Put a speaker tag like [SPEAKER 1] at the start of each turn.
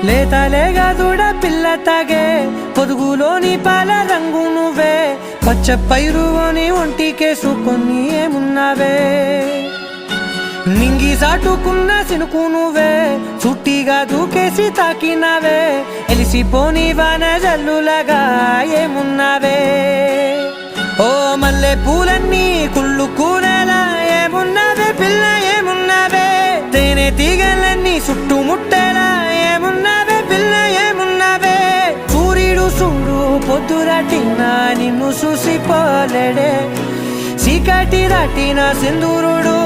[SPEAKER 1] లేతలేగా దూడ పిల్ల తాగే పొదుగులోని పాల రంగు నువ్వే పచ్చ పైరుని ఒంటికేసుకొని ఏమున్నావే నింగి సాటుకున్న సినుకు నువ్వే చుట్టిగా దూకేసి తాకినావే ఎలిసిపోని వాన జల్లులగా ఏమున్నావే ఓ మల్లె పూలన్నీ కుళ్ళు కూరేలా ఏమున్నావే పిల్ల ఏమున్నావే తేనె తీగలన్నీ చుట్టుముట్టేలా ఏమున్నావే పిల్ల ఏమున్నావే సూర్యుడు చూడు పొద్దురాటిన నిన్ను చూసిపోలేడే చీకటి దాటిన సింధూరుడు